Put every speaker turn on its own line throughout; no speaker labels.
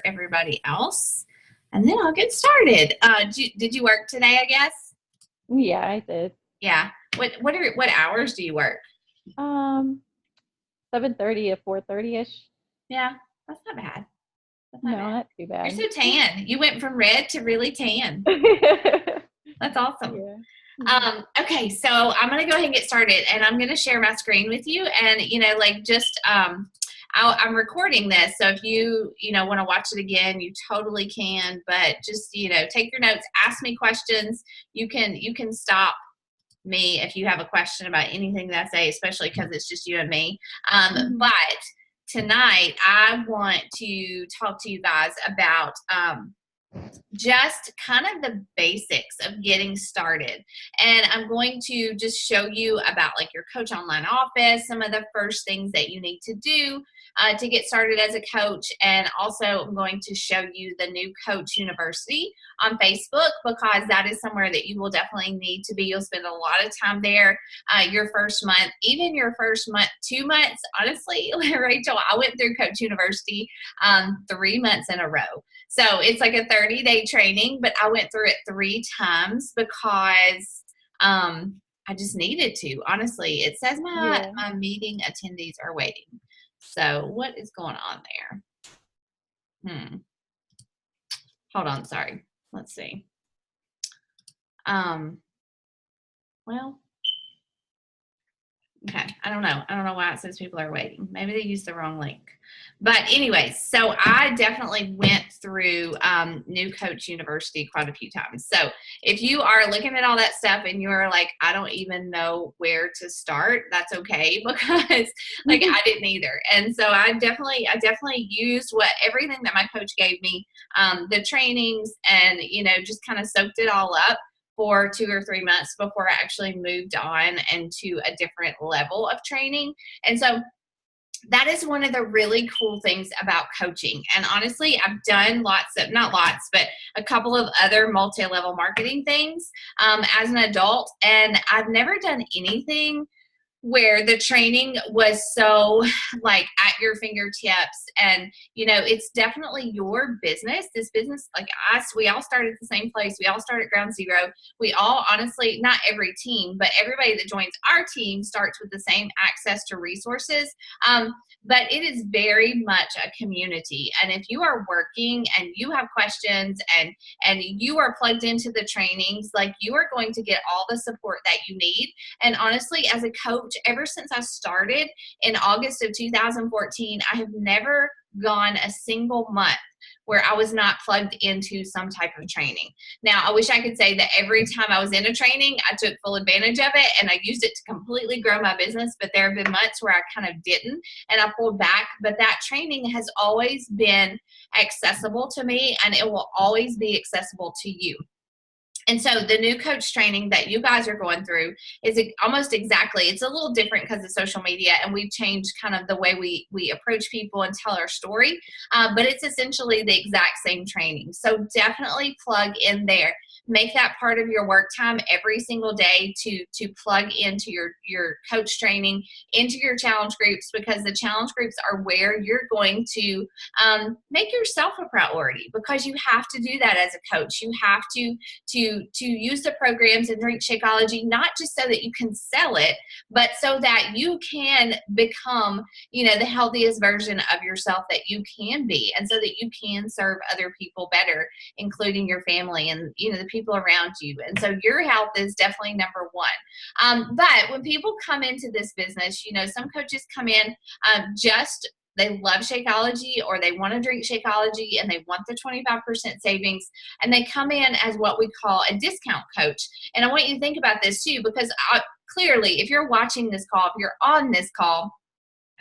everybody else, and then I'll get started. Did you work today, I guess?
Yeah, I did.
Yeah. What hours do you work?
7:30 to 4:30-ish.
Yeah, that's not bad. That's not
No,
bad.
not too
You're
bad.
so tan. You went from red to really tan. That's awesome.
Yeah. Mhm.
Okay, so I'm gonna go ahead and get started, and I'm gonna share my screen with you, and I'm recording this, so if you want to watch it again, you totally can. But just take your notes, ask me questions. You can stop me if you have a question about anything that I say, especially because it's just you and me.
Mhm.
But tonight, I want to talk to you guys about just kind of the basics of getting started. And I'm going to just show you about like your Coach Online office, some of the first things that you need to do to get started as a coach. And also I'm going to show you the new Coach University on Facebook, because that is somewhere that you will definitely need to be. You'll spend a lot of time there your first month, even your first month, 2 months. Honestly, Rachel, I went through Coach University 3 months in a row. So it's like a 30-day training, but I went through it 3 times because I just needed to. Honestly, it says
Yeah.
my meeting attendees are waiting. So what is going on there? Hold on, sorry. Let's see. Well, okay, I don't know why it says people are waiting. Maybe they used the wrong link. But anyways, so I definitely went through New Coach University quite a few times. So if you are looking at all that stuff and you're like, I don't even know where to start, that's okay, because like I didn't either. And so I definitely used everything that my coach gave me, the trainings, and just kind of soaked it all up for 2 or 3 months before I actually moved on into a different level of training. And so that is one of the really cool things about coaching. And honestly, I've done not lots, but a couple of other multi-level marketing things as an adult. And I've never done anything where the training was so like at your fingertips. And it's definitely your business. This business, like us, we all start at the same place. We all start at ground zero. We all, honestly, not every team, but everybody that joins our team starts with the same access to resources. But it is very much a community. And if you are working and you have questions and you are plugged into the trainings, like, you are going to get all the support that you need. And honestly, as a coach, ever since I started in August of 2014, I have never gone a single month where I was not plugged into some type of training. Now, I wish I could say that every time I was in a training, I took full advantage of it and I used it to completely grow my business, but there have been months where I kind of didn't and I pulled back. But that training has always been accessible to me, and it will always be accessible to you. And so the new coach training that you guys are going through is almost exactly, it's a little different because of social media, and we've changed kind of the way we approach people and tell our story, but it's essentially the exact same training. So definitely plug in there. Make that part of your work time every single day to plug into your coach training, into your challenge groups, because the challenge groups are where you're going to make yourself a priority, because you have to do that as a coach. You have to use the programs in Drink Shakeology, not just so that you can sell it, but so that you can become, the healthiest version of yourself that you can be, and so that you can serve other people better, including your family and, the people around you. And so your health is definitely number one. But when people come into this business, some coaches come in they love Shakeology, or they want to drink Shakeology and they want the 25% savings, and they come in as what we call a discount coach. And I want you to think about this too, because clearly, if you're watching this call, if you're on this call,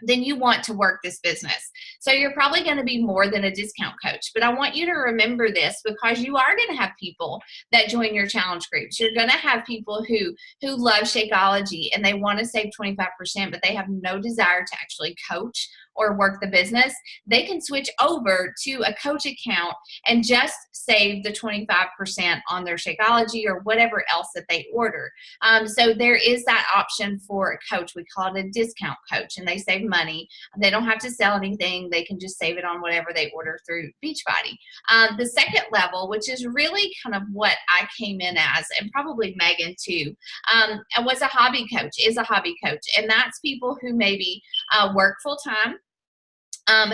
then you want to work this business. So you're probably going to be more than a discount coach. But I want you to remember this, because you are going to have people that join your challenge groups. You're going to have people who love Shakeology and they want to save 25%, but they have no desire to actually coach or work the business, they can switch over to a coach account and just save the 25% on their Shakeology or whatever else that they order. So there is that option for a coach. We call it a discount coach, and they save money. They don't have to sell anything. They can just save it on whatever they order through Beachbody. The second level, which is really kind of what I came in as, and probably Megan too, was a hobby coach, is a hobby coach. And that's people who maybe work full time,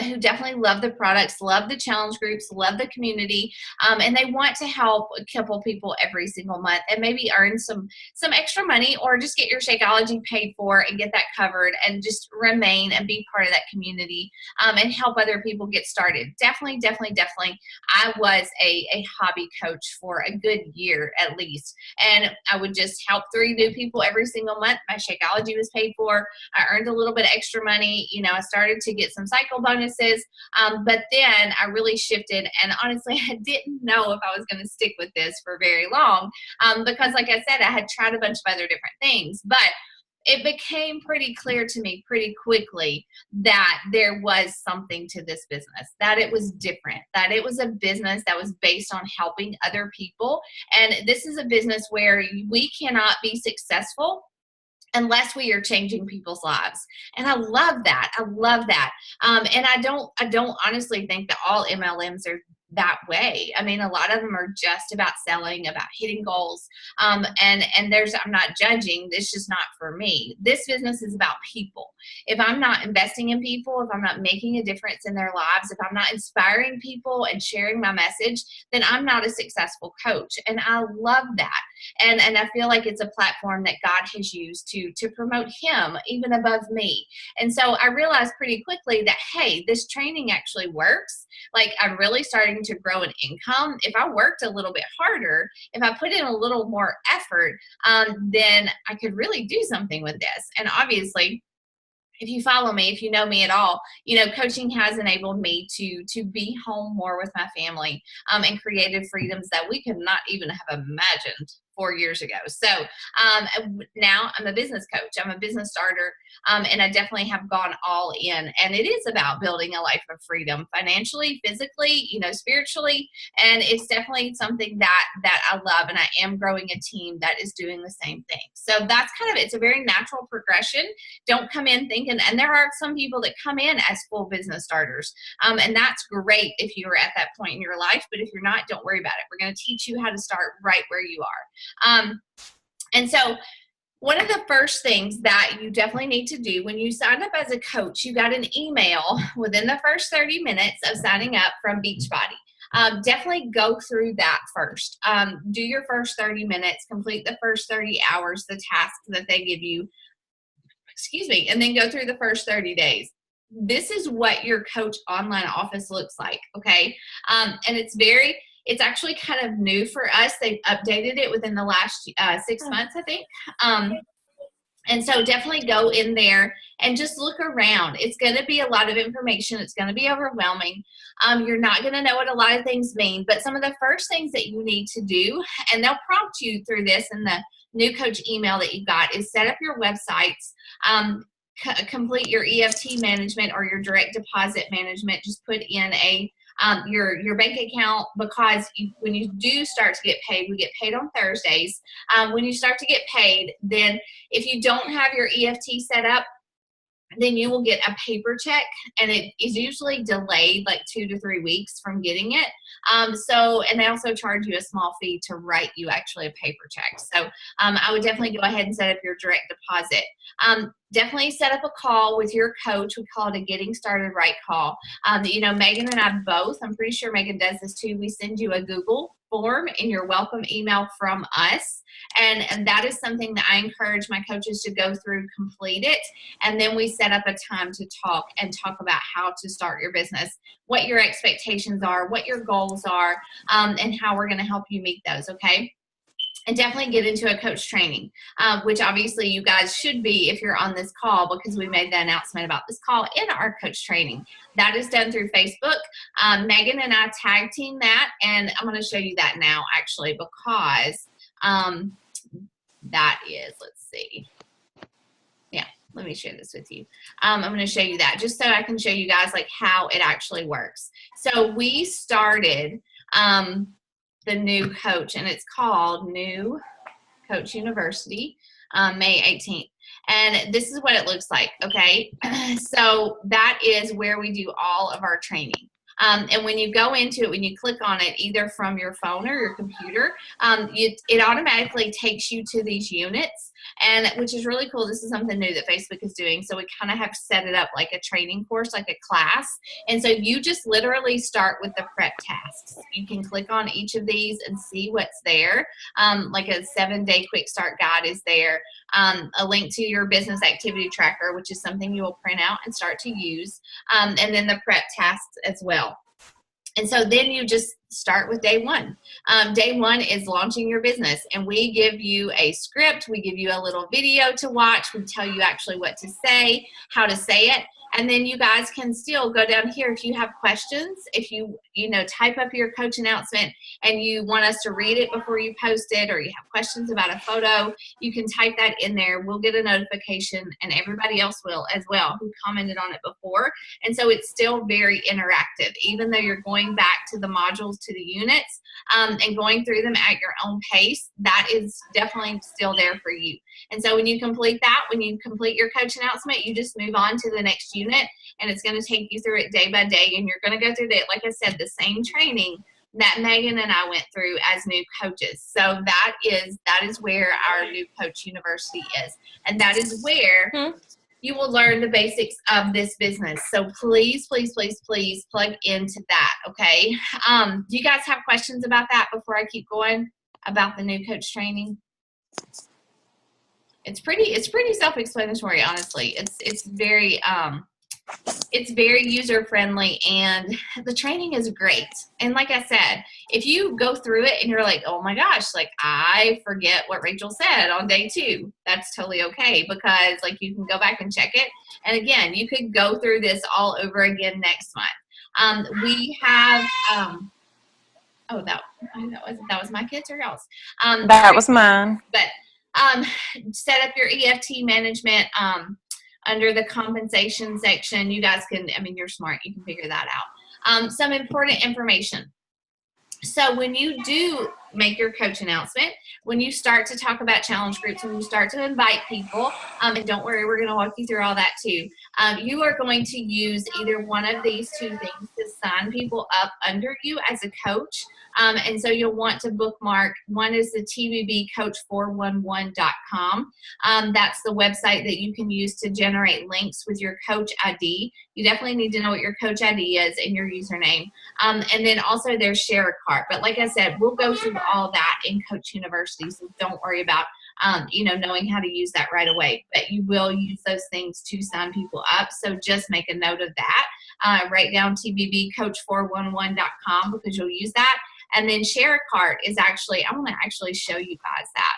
who definitely love the products, love the challenge groups, love the community, and they want to help a couple people every single month and maybe earn some extra money, or just get your Shakeology paid for and get that covered and just remain and be part of that community, and help other people get started. Definitely. I was a hobby coach for a good year at least, and I would just help 3 new people every single month. My Shakeology was paid for. I earned a little bit extra money. I started to get some cycle bonuses, but then I really shifted, and honestly I didn't know if I was going to stick with this for very long, because like I said, I had tried a bunch of other different things, but it became pretty clear to me pretty quickly that there was something to this business, that it was different, that it was a business that was based on helping other people. And this is a business where we cannot be successful unless we are changing people's lives. And I love that. And I don't honestly think that all MLMs are that way. I mean, a lot of them are just about selling, about hitting goals. And I'm not judging. This is just not for me. This business is about people. If I'm not investing in people, if I'm not making a difference in their lives, if I'm not inspiring people and sharing my message, then I'm not a successful coach. And I love that. And I feel like it's a platform that God has used to promote him even above me. And so I realized pretty quickly that, hey, this training actually works. Like, I'm really starting to grow an income. If I worked a little bit harder, if I put in a little more effort, then I could really do something with this. And obviously, if you follow me, if you know me at all, coaching has enabled me to be home more with my family, and creative freedoms that we could not even have imagined 4 years ago. So now I'm a business coach. I'm a business starter, and I definitely have gone all in. And it is about building a life of freedom, financially, physically, spiritually. And it's definitely something that I love. And I am growing a team that is doing the same thing. So that's it's a very natural progression. Don't come in thinking, and there are some people that come in as full business starters. And that's great if you are at that point in your life. But if you're not, don't worry about it. We're going to teach you how to start right where you are. And so one of the first things that you definitely need to do when you sign up as a coach, you got an email within the first 30 minutes of signing up from Beachbody. Definitely go through that first. Do your first 30 minutes, complete the first 30 hours, the tasks that they give you, and then go through the first 30 days. This is what your coach online office looks like, okay? And it's actually kind of new for us. They've updated it within the last 6 months, I think. And so definitely go in there and just look around. It's going to be a lot of information. It's going to be overwhelming. You're not going to know what a lot of things mean, but some of the first things that you need to do, and they'll prompt you through this in the new coach email that you got, is set up your websites, complete your EFT management or your direct deposit management. Just put in your bank account, because when you do start to get paid, we get paid on Thursdays. When you start to get paid, then if you don't have your EFT set up, then you will get a paper check, and it is usually delayed like 2 to 3 weeks from getting it. And they also charge you a small fee to write you actually a paper check. So I would definitely go ahead and set up your direct deposit. Definitely set up a call with your coach. We call it a getting started right call. Megan and I both, I'm pretty sure Megan does this too. We send you a Google form in your welcome email from us. And that is something that I encourage my coaches to go through, complete it. And then we set up a time to talk about how to start your business, what your expectations are, what your goals are, and how we're going to help you meet those. Okay. And definitely get into a coach training, which obviously you guys should be if you're on this call, because we made the announcement about this call in our coach training. That is done through Facebook. Megan and I tag team that, and I'm going to show you that now actually, because that is, let's see. Yeah. let me share this with you. I'm going to show you that just so I can show you guys like how it actually works. So we started the new coach, and it's called New Coach University, May 18th. And this is what it looks like, okay? So that is where we do all of our training. And when you go into it, when you click on it, either from your phone or your computer, it automatically takes you to these units, and which is really cool. This is something new that Facebook is doing. So we kind of have set it up like a training course, like a class. And so you just literally start with the prep tasks. You can click on each of these and see what's there. Like a 7-day quick start guide is there. A link to your business activity tracker, which is something you will print out and start to use. And then the prep tasks as well. And so then you just start with day one. Day one is launching your business, and we give you a script. We give you a little video to watch. We tell you actually what to say, how to say it. And then you guys can still go down here if you have questions. If you type up your coach announcement and you want us to read it before you post it, or you have questions about a photo, you can type that in there. We'll get a notification, and everybody else will as well who commented on it before. And so it's still very interactive, even though you're going back to the modules, to the units, and going through them at your own pace. That is definitely still there for you. And so when you complete that, when you complete your coach announcement, you just move on to the next unit, and it's going to take you through it day by day. And you're going to go through like I said, the same training that Megan and I went through as new coaches. So that is where our New Coach University is. And that is where you will learn the basics of this business. So please, please, please, please plug into that, okay? Do you guys have questions about that before I keep going about the new coach training? It's pretty self-explanatory, honestly. It's very user friendly, and the training is great. And like I said, if you go through it and you're like, oh my gosh, like I forget what Rachel said on day 2, that's totally okay, because like you can go back and check it. And again, you could go through this all over again next month. We have that was my kids or y'all's?
That was mine.
But set up your EFT management under the compensation section. You guys can, you're smart, you can figure that out. Some important information. So when you do make your coach announcement, when you start to talk about challenge groups, when you start to invite people, and don't worry, we're going to walk you through all that too. You are going to use either one of these 2 things to sign people up under you as a coach. And so you'll want to bookmark. One is the tbbcoach411.com. That's the website that you can use to generate links with your coach ID. You definitely need to know what your coach ID is and your username. And then also there's share a cart. But like I said, we'll go through all that in Coach University, so don't worry about knowing how to use that right away. But you will use those things to sign people up. So just make a note of that. Write down tbbcoach411.com because you'll use that. And then share a cart is actually, I want to actually show you guys that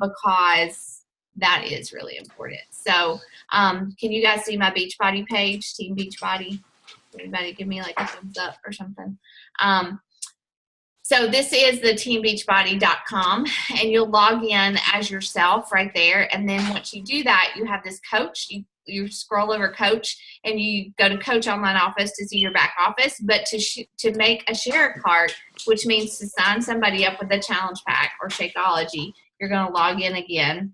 because that is really important. So can you guys see my Beachbody page, Team Beachbody? Anybody give me like a thumbs up or something? So this is the teambeachbody.com, and you'll log in as yourself right there. And then once you do that, you have this coach. You scroll over coach, and you go to coach online office to see your back office. But to make a share card, which means to sign somebody up with a challenge pack or Shakeology, you're going to log in again.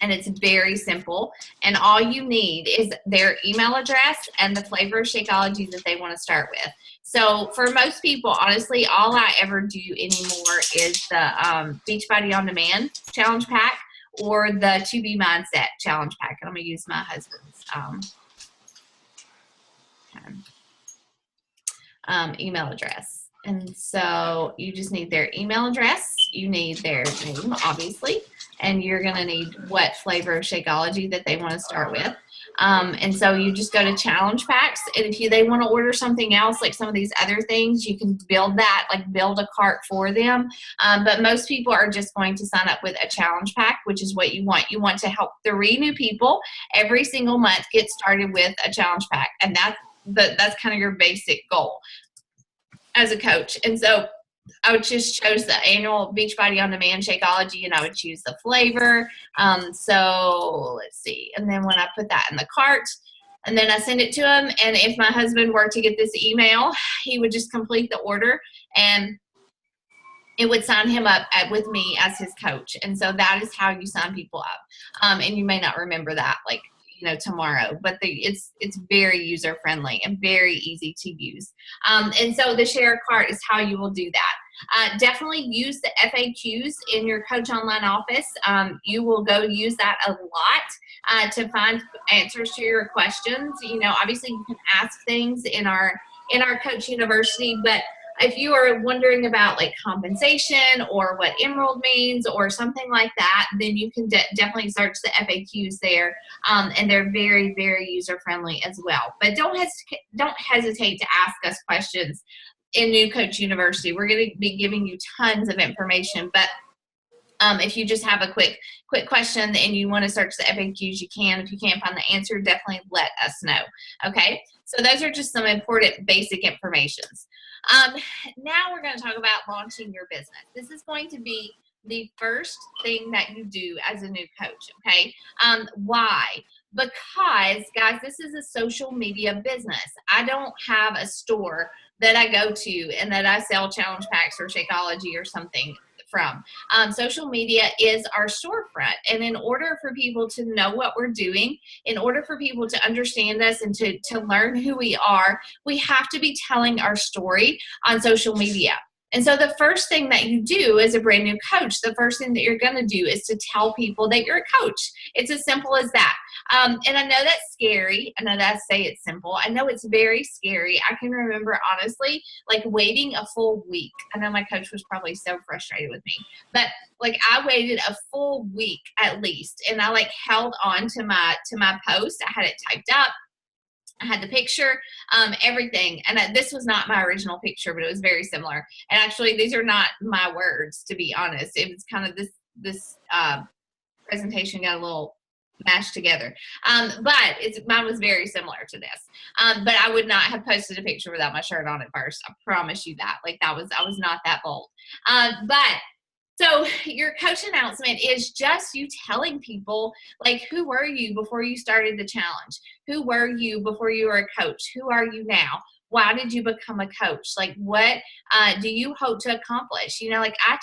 And it's very simple. And all you need is their email address and the flavor of Shakeology that they want to start with. So for most people, honestly, all I ever do anymore is the Beachbody On Demand Challenge Pack or the To Be Mindset Challenge Pack. And I'm going to use my husband's email address. And so you just need their email address. You need their name, obviously. And you're going to need what flavor of Shakeology that they want to start with. And so you just go to challenge packs. And if they want to order something else, like some of these other things, you can build that, like build a cart for them. But most people are just going to sign up with a challenge pack, which is what you want. You want to help 3 new people every single month get started with a challenge pack. And that's kind of your basic goal as a coach. And so I would just chose the annual Beachbody On Demand Shakeology, and I would choose the flavor. So let's see. And then when I put that in the cart, and then I send it to him, and if my husband were to get this email, he would just complete the order, and it would sign him up with me as his coach. And so that is how you sign people up. And you may not remember that, like, tomorrow, but it's very user friendly and very easy to use. And so the share cart is how you will do that. Definitely use the FAQs in your Coach Online office. You will go use that a lot to find answers to your questions. Obviously you can ask things in our Coach University, but if you are wondering about like compensation or what Emerald means or something like that, then you can definitely search the FAQs there, and they're very, very user friendly as well. But don't hesitate to ask us questions in New Coach University. We're going to be giving you tons of information, but if you just have a quick question and you want to search the FAQs, you can. If you can't find the answer, definitely let us know. Okay, so those are just some important basic informations. Now we're going to talk about launching your business. This is going to be the first thing that you do as a new coach. Okay, why? Because, guys, this is a social media business. I don't have a store that I go to and that I sell challenge packs or Shakeology or something from. Social media is our storefront, and in order for people to know what we're doing, in order for people to understand us and to learn who we are, we have to be telling our story on social media. And so the first thing that you do as a brand new coach, the first thing that you're going to do is to tell people that you're a coach. It's as simple as that. And I know that's scary. I know that I say it's simple. I know it's very scary. I can remember, honestly, like waiting a full week. I know my coach was probably so frustrated with me, but like I waited a full week at least, and I like held on to my post. I had it typed up. I had the picture, everything. And this was not my original picture, but it was very similar. And actually, these are not my words, to be honest. It was kind of this presentation got a little mashed together. But mine was very similar to this. But I would not have posted a picture without my shirt on at first. I promise you that. Like I was not that bold. So your coach announcement is just you telling people, like, who were you before you started the challenge? Who were you before you were a coach? Who are you now? Why did you become a coach? Like, what do you hope to accomplish? Like I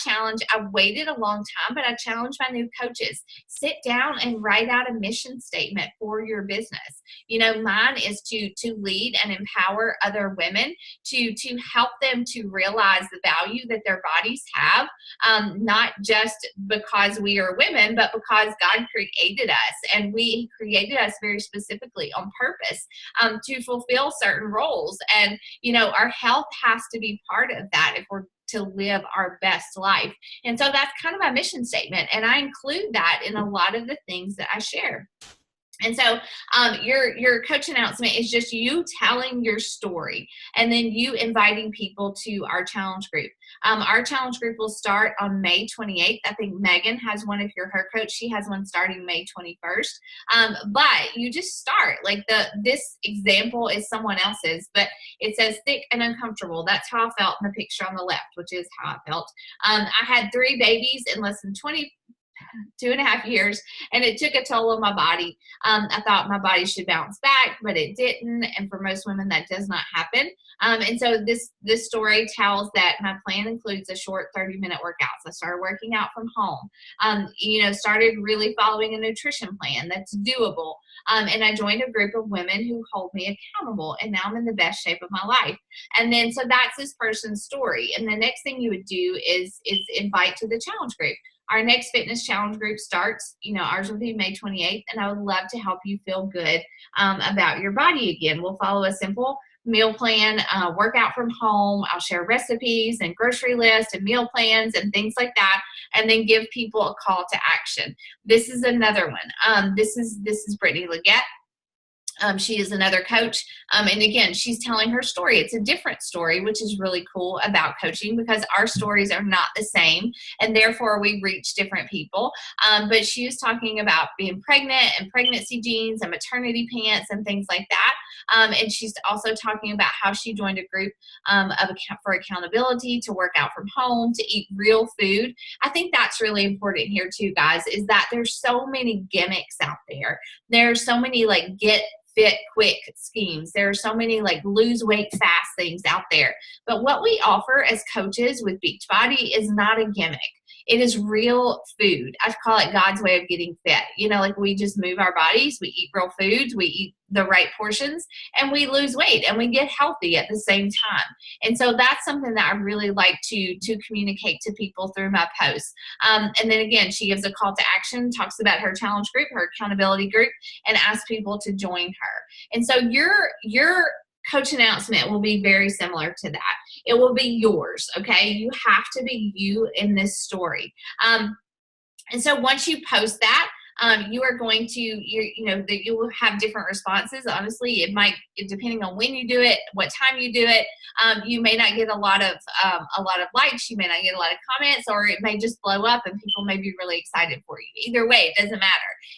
waited a long time, but I challenge my new coaches. Sit down and write out a mission statement for your business. Mine is to lead and empower other women, to help them to realize the value that their bodies have, not just because we are women, but because God created us, and He created us very specifically on purpose to fulfill certain roles. And, our health has to be part of that if we're to live our best life. And so that's kind of my mission statement. And I include that in a lot of the things that I share. And so your coach announcement is just you telling your story and then you inviting people to our challenge group. Our challenge group will start on May 28th. I think Megan has one. If you're her coach, she has one starting May 21st. But you just start. Like this example is someone else's, but it says thick and uncomfortable. That's how I felt in the picture on the left, which is how I felt. I had 3 babies in less than 2.5 years, and it took a toll on my body. I thought my body should bounce back, but it didn't. And for most women, that does not happen. And so this story tells that my plan includes a short 30-minute workouts. I started working out from home, started really following a nutrition plan that's doable. And I joined a group of women who hold me accountable, and now I'm in the best shape of my life. And then, so that's this person's story. And the next thing you would do is invite to the challenge group. Our next fitness challenge group starts, ours will be May 28th, and I would love to help you feel good about your body again. We'll follow a simple meal plan, workout from home. I'll share recipes and grocery lists and meal plans and things like that, and then give people a call to action. This is another one. This is Brittany Leggett. She is another coach. And again, she's telling her story. It's a different story, which is really cool about coaching because our stories are not the same and therefore we reach different people. But she was talking about being pregnant and pregnancy jeans and maternity pants and things like that. And she's also talking about how she joined a group for accountability, to work out from home, to eat real food. I think that's really important here too, guys, is that there's so many gimmicks out there. There's so many like get fit quick schemes. There are so many like lose weight fast things out there. But what we offer as coaches with Beachbody is not a gimmick. It is real food. I call it God's way of getting fit. You know, like we just move our bodies, we eat real foods, we eat the right portions, and we lose weight and we get healthy at the same time. And so that's something that I really like to communicate to people through my posts. And then again, she gives a call to action, talks about her challenge group, her accountability group, and asks people to join her. And so your coach announcement will be very similar to that. It will be yours, okay? You have to be you in this story. And so once you post that, you are going to, you will have different responses. Honestly, it might, depending on when you do it, what time you do it, you may not get a lot of likes, you may not get a lot of comments, or it may just blow up and people may be really excited for you. Either way, it doesn't matter.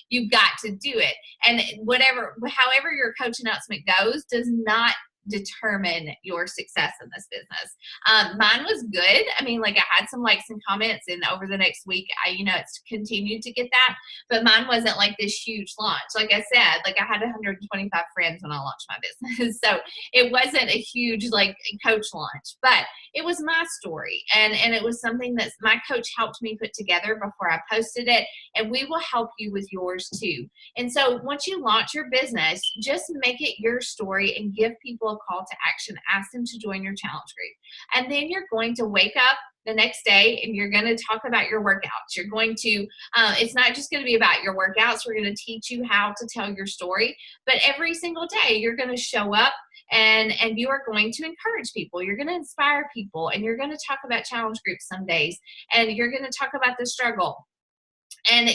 You've got to do it. And however your coach announcement goes does not determine your success in this business. Mine was good. I mean, like I had some likes and comments, and over the next week, it's continued to get that, but mine wasn't like this huge launch. Like I said, like I had 125 friends when I launched my business. So it wasn't a huge like coach launch, but it was my story. And it was something that my coach helped me put together before I posted it. And we will help you with yours too. And so once you launch your business, just make it your story and give people a call to action. Ask them to join your challenge group. And then you're going to wake up the next day and you're going to talk about your workouts. You're going to, it's not just going to be about your workouts. We're going to teach you how to tell your story, but every single day you're going to show up and you are going to encourage people. You're going to inspire people, and you're going to talk about challenge groups some days, and you're going to talk about the struggle. And,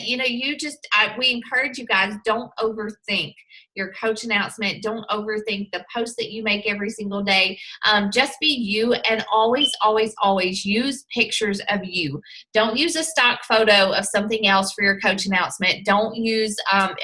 we encourage you guys, don't overthink your coach announcement. Don't overthink the post that you make every single day. Just be you, and always, always, always use pictures of you. Don't use a stock photo of something else for your coach announcement. Don't use a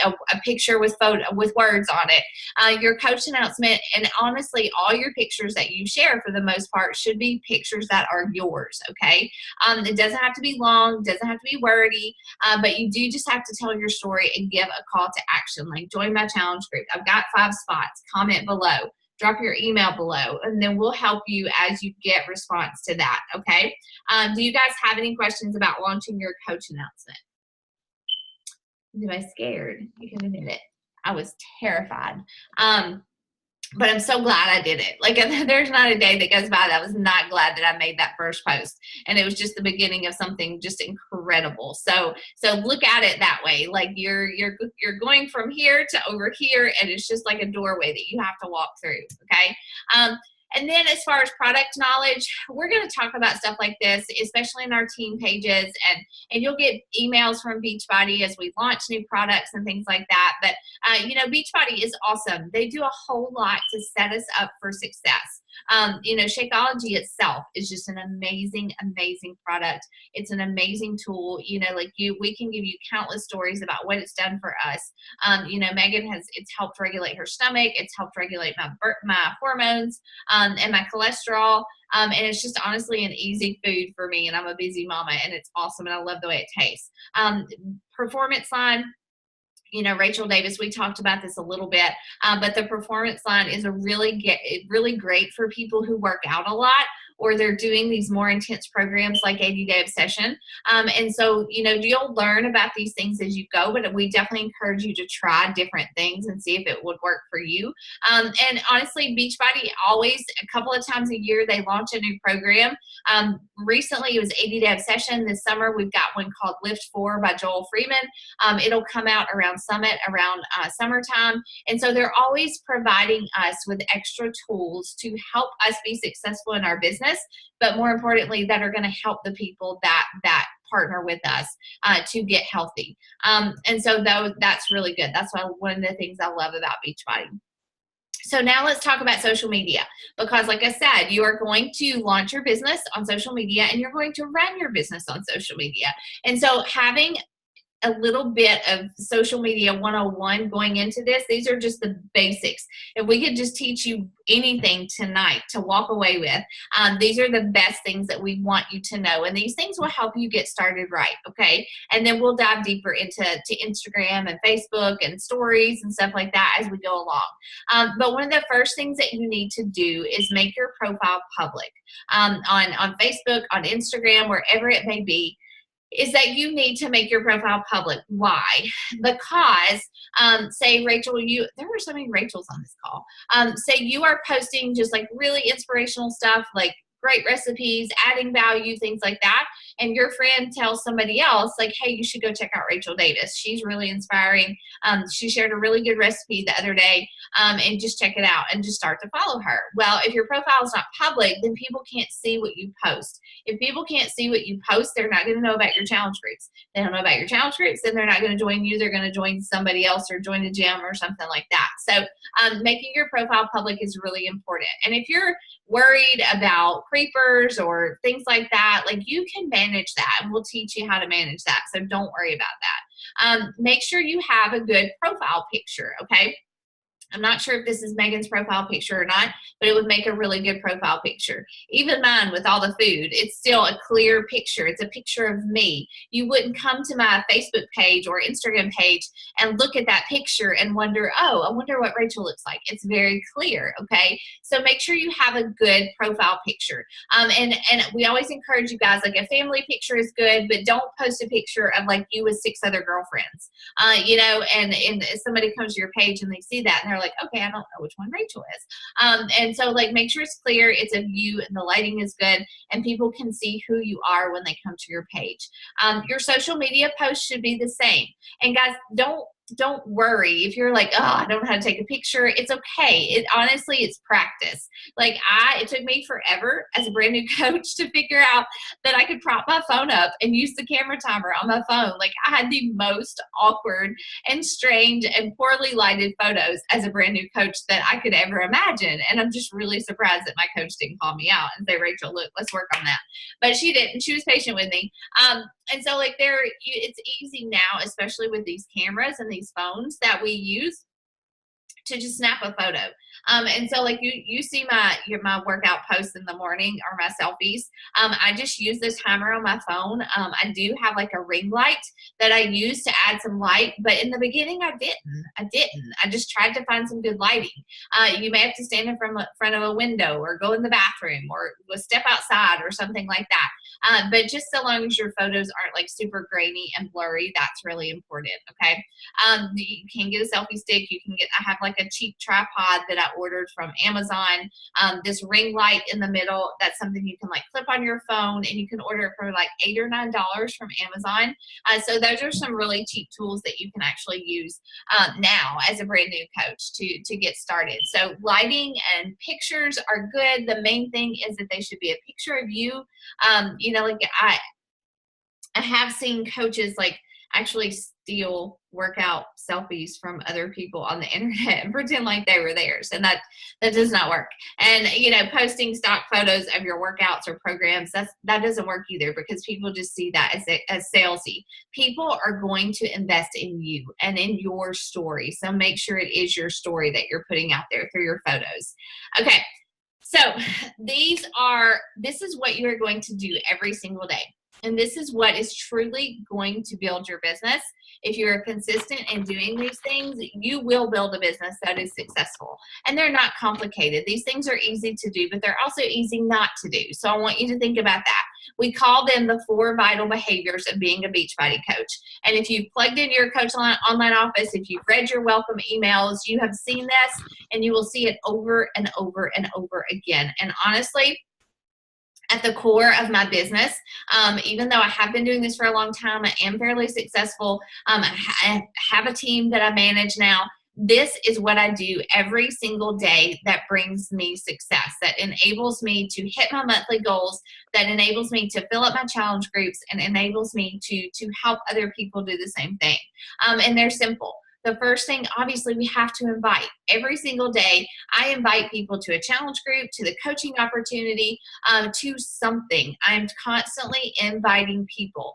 picture with words on it. Your coach announcement, and honestly, all your pictures that you share for the most part should be pictures that are yours, okay? It doesn't have to be long, doesn't have to be wordy. But you do just have to tell your story and give a call to action, like join my challenge group. I've got 5 spots. Comment below. Drop your email below, and then we'll help you as you get response to that, okay? Do you guys have any questions about launching your coach announcement? Am I scared? You can admit it. I was terrified. But I'm so glad I did it. Like, there's not a day that goes by that I was not glad that I made that first post. And it was just the beginning of something just incredible. So look at it that way. Like you're going from here to over here, and it's just like a doorway that you have to walk through. Okay. And then as far as product knowledge, we're going to talk about stuff like this, especially in our team pages, and you'll get emails from Beachbody as we launch new products and things like that. But, Beachbody is awesome. They do a whole lot to set us up for success. Shakeology itself is just an amazing, amazing product. It's an amazing tool. We can give you countless stories about what it's done for us. Megan it's helped regulate her stomach. It's helped regulate my hormones, and my cholesterol. And it's just honestly an easy food for me. And I'm a busy mama, and it's awesome. And I love the way it tastes. Performance line. Rachel Davis, we talked about this a little bit, but the performance line is really great for people who work out a lot, or they're doing these more intense programs like 80-Day Obsession. And so, you'll learn about these things as you go, but we definitely encourage you to try different things and see if it would work for you. And honestly, Beachbody always, a couple of times a year, they launch a new program. Recently, it was 80-Day Obsession. This summer, we've got one called Lift 4 by Joel Freeman. It'll come out around Summit, around summertime. And so they're always providing us with extra tools to help us be successful in our business, but more importantly, that are going to help the people that partner with us to get healthy. And so that's really good. That's one of the things I love about Beachbody. So now let's talk about social media, because like I said, you are going to launch your business on social media and you're going to run your business on social media. And so having a little bit of social media 101 going into this. These are just the basics. If we could just teach you anything tonight to walk away with, these are the best things that we want you to know. And these things will help you get started right, okay? And then we'll dive deeper into Instagram and Facebook and stories and stuff like that as we go along. But one of the first things that you need to do is make your profile public on Facebook, on Instagram, wherever it may be. Is that you need to make your profile public. Why? Because, say, Rachel, there were so many Rachels on this call. Say you are posting just like really inspirational stuff, like great recipes, adding value, things like that. And your friend tells somebody else, like, hey, you should go check out Rachel Davis. She's really inspiring. She shared a really good recipe the other day, and just check it out and just start to follow her. Well, if your profile is not public, then people can't see what you post. If people can't see what you post, they're not going to know about your challenge groups. They don't know about your challenge groups, then they're not going to join you. They're going to join somebody else or join a gym or something like that. So making your profile public is really important. And if you're worried about creepers or things like that, like you can manage that, and we'll teach you how to manage that. So don't worry about that. Make sure you have a good profile picture, okay? I'm not sure if this is Megan's profile picture or not, but it would make a really good profile picture. Even mine with all the food, it's still a clear picture. It's a picture of me. You wouldn't come to my Facebook page or Instagram page and look at that picture and wonder, oh, I wonder what Rachel looks like. It's very clear, okay? So make sure you have a good profile picture. And we always encourage you guys, like a family picture is good, but don't post a picture of like you with 6 other girlfriends, and if somebody comes to your page and they see that and they're like, okay, I don't know which one Rachel is. And so like make sure it's clear, it's of you, and the lighting is good, and people can see who you are when they come to your page. Your social media posts should be the same. And guys, don't worry if you're like, oh, I don't know how to take a picture. It's okay. Honestly, it's practice. Like it took me forever as a brand new coach to figure out that I could prop my phone up and use the camera timer on my phone. Like I had the most awkward and strange and poorly lighted photos as a brand new coach that I could ever imagine. And I'm just really surprised that my coach didn't call me out and say, Rachel, look, let's work on that. But she didn't. She was patient with me. And so like it's easy now, especially with these cameras and these phones that we use, to just snap a photo. And so like you see my workout posts in the morning or my selfies. I just use the timer on my phone. I do have like a ring light that I use to add some light, but in the beginning I didn't. I just tried to find some good lighting. You may have to stand in front of a window or go in the bathroom or step outside or something like that. But just so long as your photos aren't like super grainy and blurry, that's really important. Okay. You can get a selfie stick. I have like a cheap tripod that I ordered from Amazon. This ring light in the middle, that's something you can like clip on your phone, and you can order it for like $8 or $9 from Amazon. So those are some really cheap tools that you can actually use now as a brand new coach to get started. So lighting and pictures are good. The main thing is that they should be a picture of you. Like I have seen coaches like actually steal workout selfies from other people on the internet and pretend like they were theirs, and that does not work. And posting stock photos of your workouts or programs, that doesn't work either, because people just see that as salesy. People are going to invest in you and in your story, so make sure it is your story that you're putting out there through your photos. Okay, so this is what you are going to do every single day. And this is what is truly going to build your business. If you're consistent in doing these things, you will build a business that is successful. And they're not complicated. These things are easy to do, but they're also easy not to do. So I want you to think about that. We call them the 4 vital behaviors of being a Beachbody coach. And if you've plugged into your Coach Online Office, if you've read your welcome emails, you have seen this, and you will see it over and over and over again. And honestly, at the core of my business, even though I have been doing this for a long time, I am fairly successful. I have a team that I manage now. This is what I do every single day that brings me success, that enables me to hit my monthly goals, that enables me to fill up my challenge groups, and enables me to help other people do the same thing. And they're simple. The first thing, obviously, we have to invite. Every single day, I invite people to a challenge group, to the coaching opportunity, to something. I'm constantly inviting people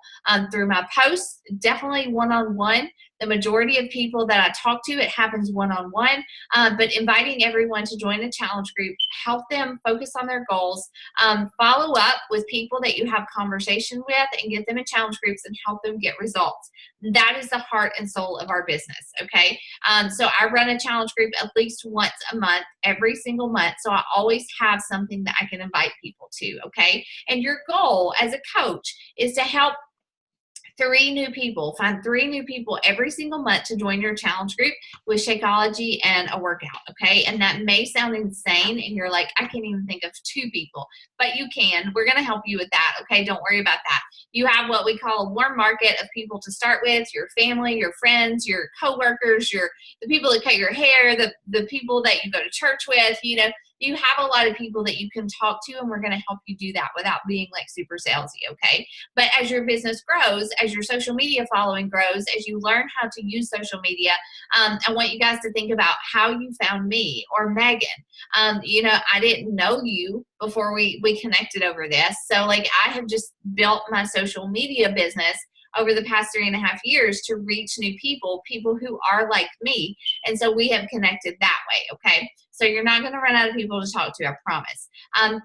through my posts, definitely one-on-one. The majority of people that I talk to, it happens one-on-one, but inviting everyone to join a challenge group, help them focus on their goals, follow up with people that you have conversation with and get them in challenge groups and help them get results. That is the heart and soul of our business, okay? So I run a challenge group at least once a month, every single month, so I always have something that I can invite people to, okay? And your goal as a coach is to help find 3 new people every single month to join your challenge group with Shakeology and a workout, okay? And that may sound insane, and you're like, I can't even think of 2 people, but you can. We're going to help you with that, okay? Don't worry about that. You have what we call a warm market of people to start with, your family, your friends, your coworkers, the people that cut your hair, the people that you go to church with, you have a lot of people that you can talk to, and we're going to help you do that without being like super salesy, okay? But as your business grows, as your social media following grows, as you learn how to use social media, I want you guys to think about how you found me or Megan. I didn't know you before we connected over this. So like I have just built my social media business over the past 3.5 years to reach new people who are like me. And so we have connected that way, okay? So you're not going to run out of people to talk to, I promise.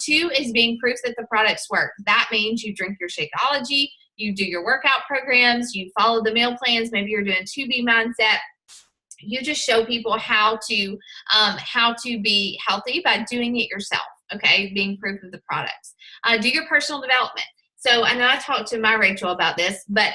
2 is being proof that the products work. That means you drink your Shakeology, you do your workout programs, you follow the meal plans, maybe you're doing 2B mindset. You just show people how to be healthy by doing it yourself, okay? Being proof of the products. Do your personal development. So I know I talked to my Rachel about this, but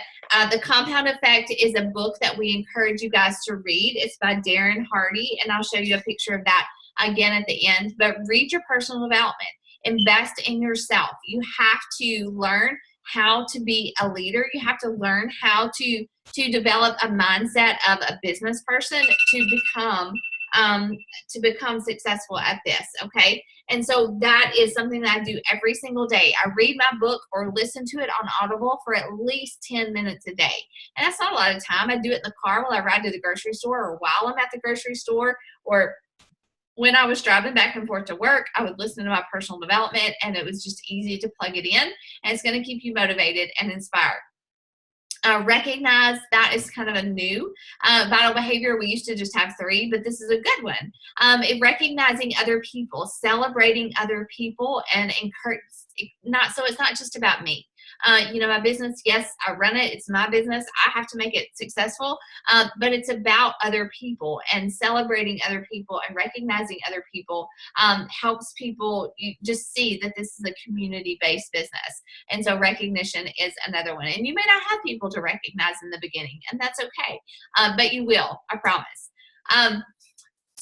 The Compound Effect is a book that we encourage you guys to read. It's by Darren Hardy, and I'll show you a picture of that again at the end. But read your personal development. Invest in yourself. You have to learn how to be a leader. You have to learn how to develop a mindset of a business person to become successful at this, okay? And so that is something that I do every single day. I read my book or listen to it on Audible for at least 10 minutes a day. And that's not a lot of time. I do it in the car while I ride to the grocery store, or while I'm at the grocery store, or when I was driving back and forth to work, I would listen to my personal development, and it was just easy to plug it in, and it's going to keep you motivated and inspired. Recognize, that is kind of a new vital behavior. We used to just have 3, but this is a good one. Recognizing other people, celebrating other people, and encourage. It's not just about me. My business, yes, I run it. It's my business. I have to make it successful, but it's about other people, and celebrating other people and recognizing other people helps people just see that this is a community-based business. And so recognition is another one. And you may not have people to recognize in the beginning, and that's okay, but you will, I promise.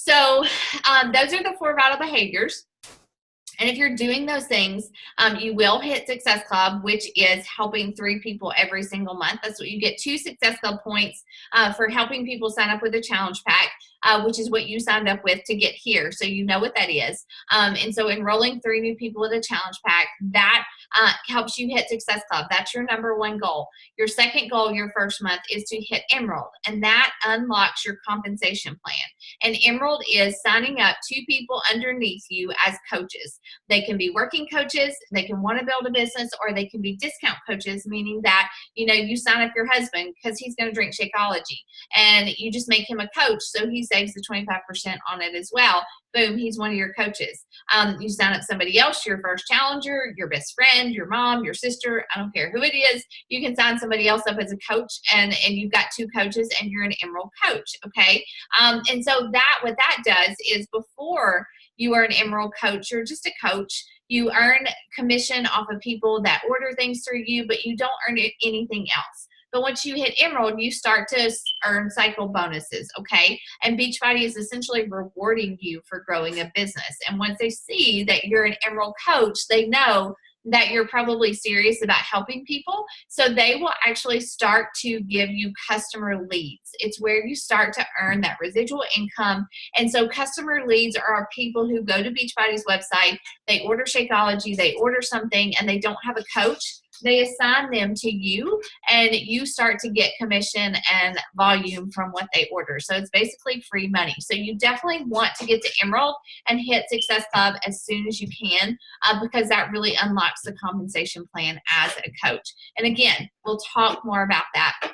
Those are the 4 vital behaviors. And if you're doing those things, you will hit Success Club, which is helping 3 people every single month. That's what you get, 2 Success Club points for helping people sign up with a challenge pack, which is what you signed up with to get here. So you know what that is. And so enrolling 3 new people with a challenge pack, that helps you hit Success Club. That's your number 1 goal. Your second goal, your first month, is to hit Emerald, and that unlocks your compensation plan. And Emerald is signing up 2 people underneath you as coaches. They can be working coaches, they can want to build a business, or they can be discount coaches, meaning that, you sign up your husband because he's going to drink Shakeology, and you just make him a coach, so he saves the 25% on it as well. Boom, he's one of your coaches. You sign up somebody else, your first challenger, your best friend, your mom, your sister, I don't care who it is. You can sign somebody else up as a coach, and you've got 2 coaches, and you're an Emerald coach, okay? And so what that does is, before you are an Emerald coach, you're just a coach. You earn commission off of people that order things through you, but you don't earn anything else. But once you hit Emerald, you start to earn cycle bonuses, okay? And Beachbody is essentially rewarding you for growing a business. And once they see that you're an Emerald coach, they know that you're probably serious about helping people. So they will actually start to give you customer leads. It's where you start to earn that residual income. And so customer leads are people who go to Beachbody's website, they order Shakeology, they order something, and they don't have a coach. They assign them to you, and you start to get commission and volume from what they order. So it's basically free money. So you definitely want to get to Emerald and hit Success Club as soon as you can, because that really unlocks the compensation plan as a coach. And again, we'll talk more about that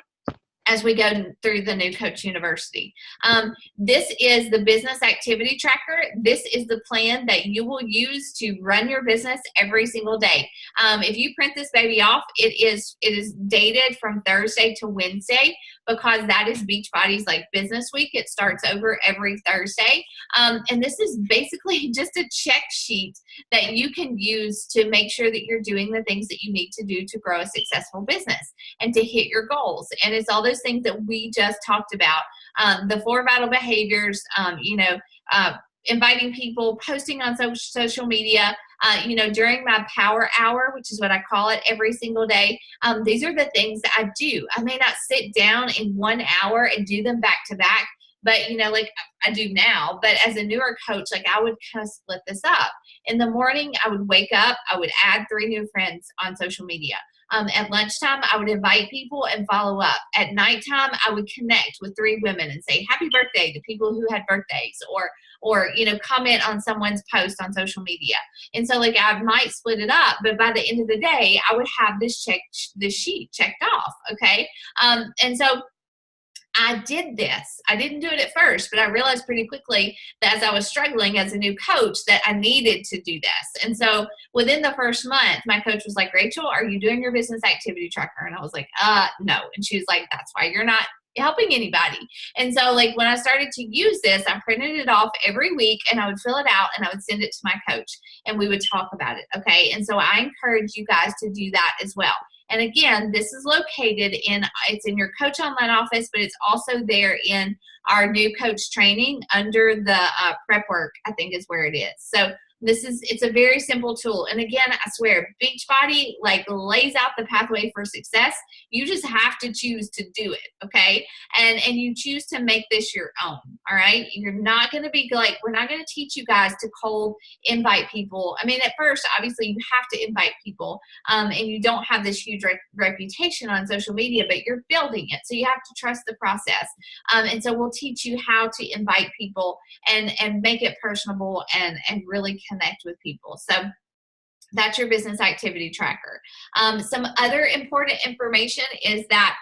as we go through the New Coach University. This is the business activity tracker. This is the plan that you will use to run your business every single day. If you print this baby off, it is dated from Thursday to Wednesday, because that is Beachbody's like business week. It starts over every Thursday. And this is basically just a check sheet that you can use to make sure that you're doing the things that you need to do to grow a successful business and to hit your goals. And it's all those things that we just talked about. The 4 vital behaviors, inviting people, posting on social media, during my power hour, which is what I call it every single day. These are the things that I do. I may not sit down in 1 hour and do them back to back, but like I do now. But as a newer coach, like I would kind of split this up. In the morning, I would wake up, I would add 3 new friends on social media. At lunchtime, I would invite people and follow up. At nighttime, I would connect with 3 women and say happy birthday to people who had birthdays, or comment on someone's post on social media. And so like I might split it up, but by the end of the day, I would have this sheet checked off. Okay. And so I did this. I didn't do it at first, but I realized pretty quickly that as I was struggling as a new coach that I needed to do this. And so within the first month, my coach was like, Rachel, are you doing your business activity tracker? And I was like, no. And she was like, that's why you're not helping anybody. And so like when I started to use this, I printed it off every week and I would fill it out and I would send it to my coach and we would talk about it. Okay. And so I encourage you guys to do that as well. And again, this is located it's in your coach online office, but it's also there in our new coach training under the prep work, I think is where it is. So it's a very simple tool. And again, I swear, Beachbody like lays out the pathway for success. You just have to choose to do it, okay? And you choose to make this your own, all right? You're not going to be like, we're not going to teach you guys to cold invite people. I mean, at first, obviously, you have to invite people, and you don't have this huge reputation on social media, but you're building it. So you have to trust the process. And so we'll teach you how to invite people and make it personable and really connect with people. So that's your business activity tracker. Some other important information is that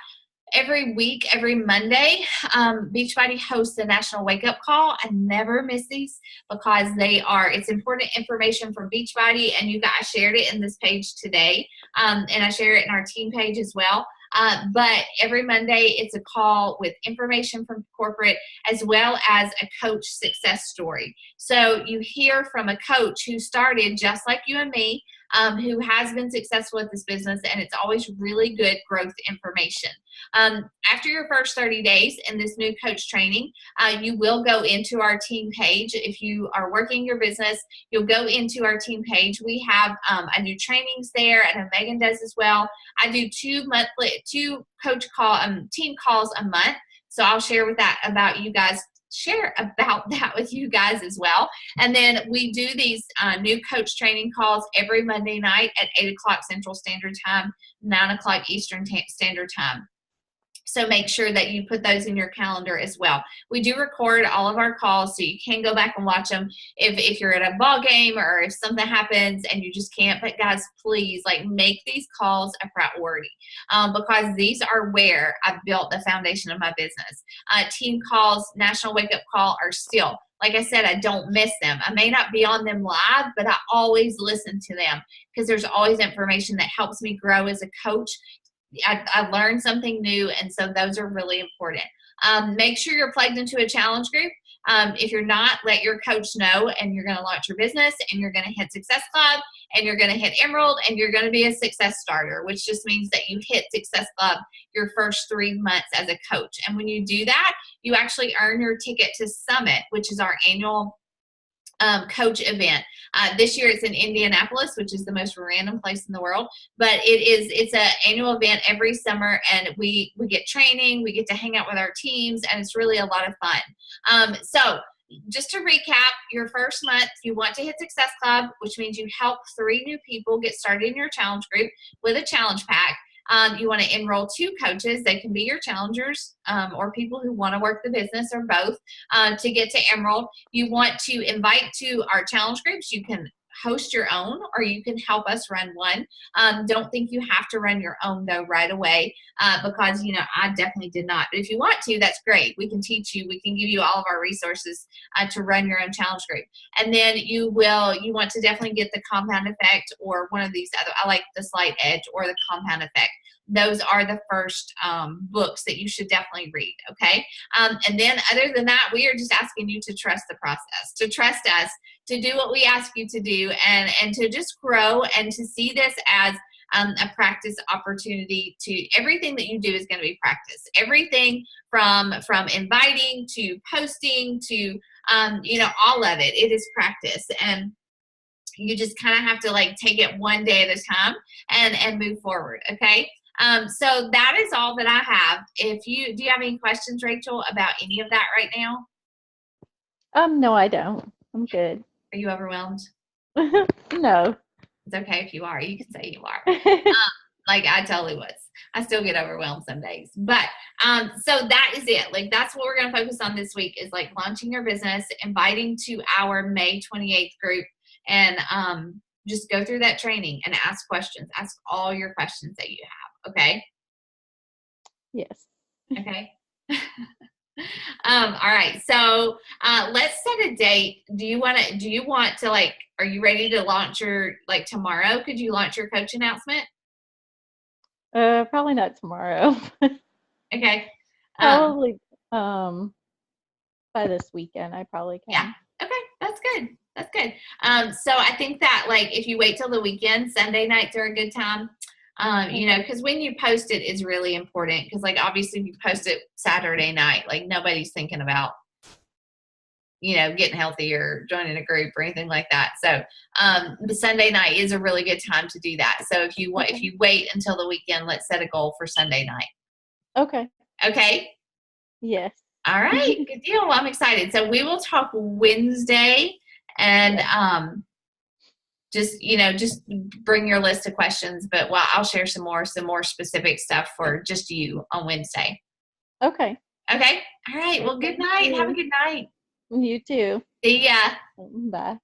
every week, every Monday, Beachbody hosts a national wake-up call. I never miss these because it's important information from Beachbody, and you guys shared it in this page today, and I share it in our team page as well. But every Monday, it's a call with information from corporate as well as a coach success story. So you hear from a coach who started just like you and me, who has been successful at this business, and it's always really good growth information. After your first 30 days in this new coach training, you will go into our team page. If you are working your business, you'll go into our team page. We have I do trainings there, and Megan does as well. I do 2 team calls a month. So I'll share about you guys with you guys as well. And then we do these new coach training calls every Monday night at 8 o'clock Central Standard Time, 9 o'clock Eastern Standard Time. So make sure that you put those in your calendar as well. We do record all of our calls, so you can go back and watch them if you're at a ball game or if something happens and you just can't. But guys, please make these calls a priority, because these are where I've built the foundation of my business. Team calls, national wake up call are still, like I said, I don't miss them. I may not be on them live, but I always listen to them because there's always information that helps me grow as a coach. I learned something new, and so those are really important. Make sure you're plugged into a challenge group. If you're not, let your coach know, and you're going to launch your business, and you're going to hit Success Club, and you're going to hit Emerald, and you're going to be a success starter, which just means that you hit Success Club your first 3 months as a coach. And when you do that, you actually earn your ticket to Summit, which is our annual coach event. This year it's in Indianapolis, which is the most random place in the world, but it's an annual event every summer, and we get training, we get to hang out with our teams, and it's really a lot of fun. So just to recap, your first month, you want to hit Success Club, which means you help 3 new people get started in your challenge group with a challenge pack. You want to enroll 2 coaches. They can be your challengers or people who want to work the business, or both, to get to Emerald. You want to invite to our challenge groups. You can host your own, or you can help us run one. Don't think you have to run your own, though, right away, because, I definitely did not. But if you want to, that's great. We can teach you. We can give you all of our resources to run your own challenge group. And then you want to definitely get the Compound Effect, or one of these other, I like the Slight Edge or the Compound Effect. Those are the first books that you should definitely read, okay? And then other than that, we are just asking you to trust the process, to trust us, to do what we ask you to do, and to just grow, and to see this as a practice opportunity. To everything that you do is going to be practice. Everything from inviting to posting to all of it. It is practice, and you just kind of have to take it one day at a time and move forward. Okay. So that is all that I have. Do you have any questions, Rachel, about any of that right now?
No, I don't. I'm good.
Are you overwhelmed?
No.
It's okay if you are. You can say you are. I totally was. I still get overwhelmed some days. But so that is it. That's what we're going to focus on this week, is launching your business, inviting to our May 28th group, and just go through that training and ask questions. Ask all your questions that you have. Okay?
Yes.
Okay. All right. So let's set a date. Do you want to are you ready to launch your, tomorrow? Could you launch your coach announcement?
Probably not tomorrow.
Okay.
Probably by this weekend I probably can.
Yeah. Okay. That's good. That's good. So I think that if you wait till the weekend, Sunday nights are a good time. Because when you post it is really important, because obviously if you post it Saturday night, nobody's thinking about getting healthy or joining a group or anything like that. So the Sunday night is a really good time to do that. So if you wait until the weekend, let's set a goal for Sunday night. Okay.
Yes.
All right. Good deal. Well, I'm excited. So we will talk Wednesday, and just bring your list of questions, but I'll share some more specific stuff for just you on Wednesday.
Okay.
All right. Well, good night. Have a good night.
You too.
See ya.
Bye.